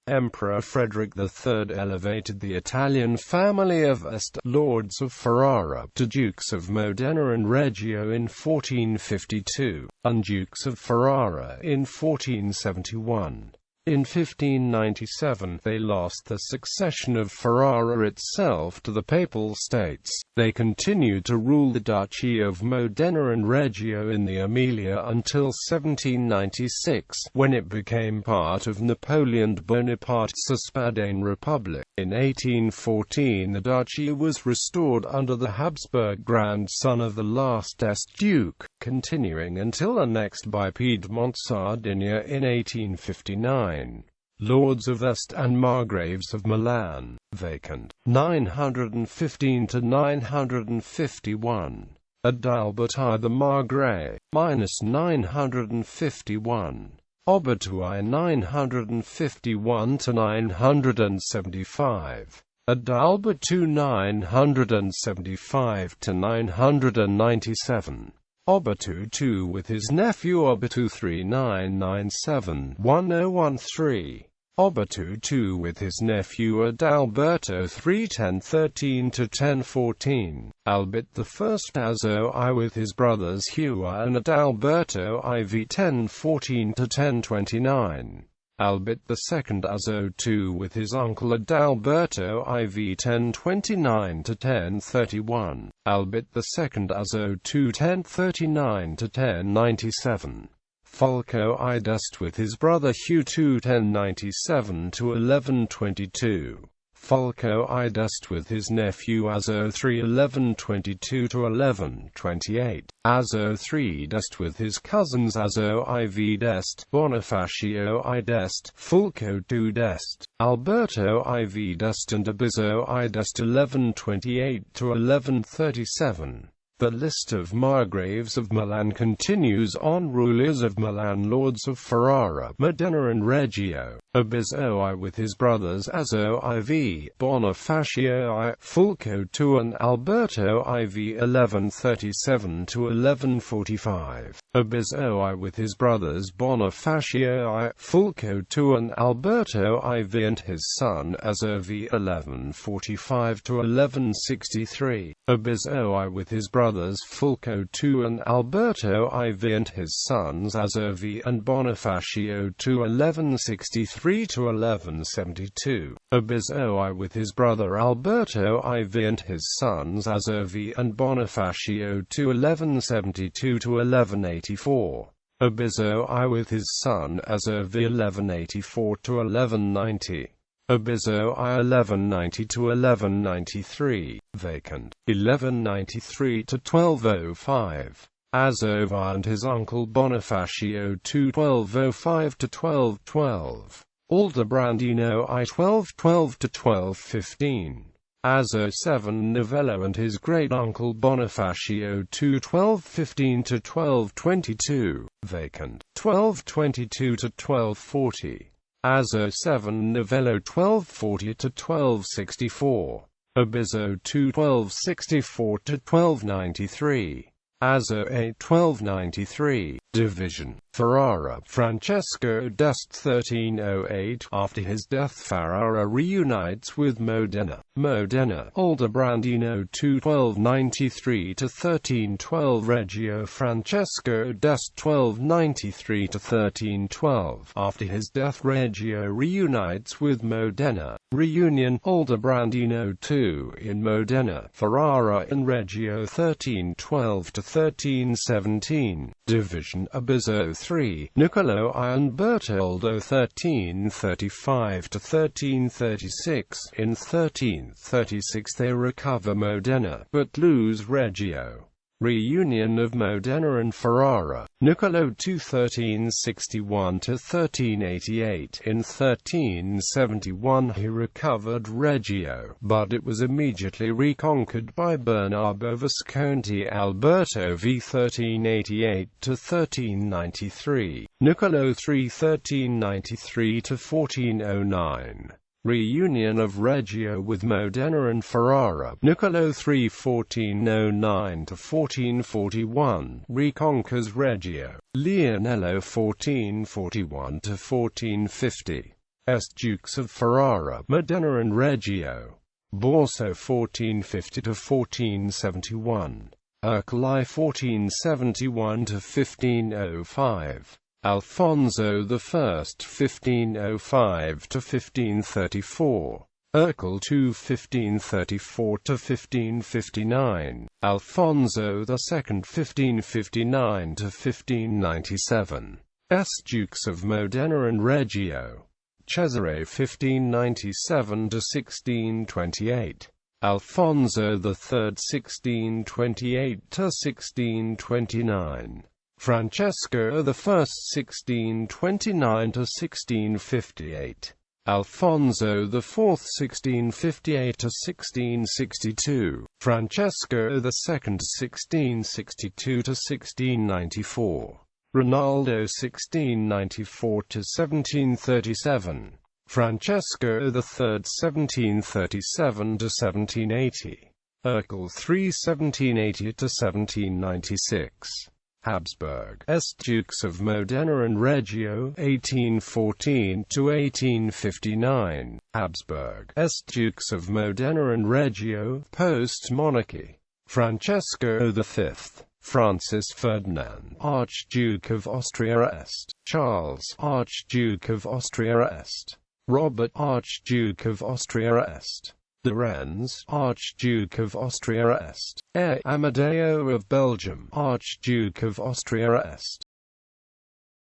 Emperor Frederick III elevated the Italian family of Este, Lords of Ferrara, to Dukes of Modena and Reggio in 1452, and Dukes of Ferrara in 1471. In 1597, they lost the succession of Ferrara itself to the Papal States. They continued to rule the Duchy of Modena and Reggio in the Emilia until 1796, when it became part of Napoleon Bonaparte's Cispadane Republic. In 1814 the duchy was restored under the Habsburg grandson of the last Este Duke, continuing until annexed by Piedmont-Sardinia in 1859. Lords of Este and Margraves of Milan, vacant, 915 to 951. Adalberti the Margrave, -951. Obertui 951 to 975. Adalbertu 975 to 997. Obertu II with his nephew Obertu 3997-1013. Obertu II with his nephew Adalberto III 1013 to 1014. Albert I Azo I with his brothers Hugh and Adalberto IV 1014 to 1029. Albert II Azo II with his uncle Adalberto IV 1029 to 1031. Albert II Azo II 1039 to 1097. Fulco I d'Este with his brother Hugh II 1097 to 1122. Fulco I d'Este with his nephew Azo III 1122 to 1128. Azo III d'Este with his cousins Azo IV d'Este, Bonifacio I d'Este, Fulco II d'Este, Alberto IV d'Este and Abizo I d'Este 1128 to 1137. The list of Margraves of Milan continues on. Rulers of Milan, Lords of Ferrara, Modena and Reggio. Abizo I with his brothers Azo IV, Bonifacio I, Fulco II and Alberto IV 1137 to 1145. Abizo I with his brothers Bonifacio I, Fulco II and Alberto IV and his son Azo V 1145 to 1163. Abizo I with his brothers Fulco II and Alberto IV and his sons Azo V and Bonifacio II 1163 to 1172. Abizo I with his brother Alberto IV and his sons Azo V and Bonifacio II 1172 to 1184. Abizo I with his son Azo V 1184 to 1190. Abizo I 1190 to 1193, vacant, 1193 to 1205. Azo V and his uncle Bonifacio II 1205 to 1212. Aldobrandino I 1212 to 1215. Azo VII Novello and his great-uncle Bonifacio II 1215 to 1222, vacant, 1222 to 1240. Azo VII Novello 1240 to 1264. Abizo II 1264 to 1293. Azo VIII 1293. Division. Ferrara. Francesco d'Este 1308. After his death Ferrara reunites with Modena. Modena. Aldobrandino II 1293 to 1312. Reggio. Francesco d'Este 1293 to 1312. After his death Reggio reunites with Modena. Reunion. Aldobrandino II in Modena. Ferrara in Reggio 1312 to 1317. Division. Abizo III, Niccolo I and Bertoldo 1335 to 1336. In 1336 they recover Modena, but lose Reggio. Reunion of Modena and Ferrara. Niccolo II 1361 to 1388. In 1371 he recovered Reggio, but it was immediately reconquered by Bernardo Visconti Alberto V 1388 to 1393. Niccolo III 1393 to 1409. Reunion of Reggio with Modena and Ferrara. Niccolo III 1409 to 1441 reconquers Reggio. Leonello 1441 to 1450. Este Dukes of Ferrara, Modena and Reggio. Borso 1450–1471. Ercole 1471–1505. Alfonso I 1505–1534. Ercole II 1534–1559. Alfonso II 1559–1597. Este Dukes of Modena and Reggio. Cesare 1597–1628. Alfonso III 1628–1629. Francesco I 1629–1658. Alfonso IV 1658–1662. Francesco II 1662–1694. Ronaldo 1694–1737. Francesco III 1737–1780. Ercole III 1780–1796. Habsburg. Este Dukes of Modena and Reggio 1814–1859. Habsburg. Este Dukes of Modena and Reggio, post-monarchy. Francesco V. Francis Ferdinand, Archduke of Austria Est. Charles, Archduke of Austria Est. Robert, Archduke of Austria Est. Lorenz, Archduke of Austria Est. Heir Amadeo of Belgium, Archduke of Austria Est.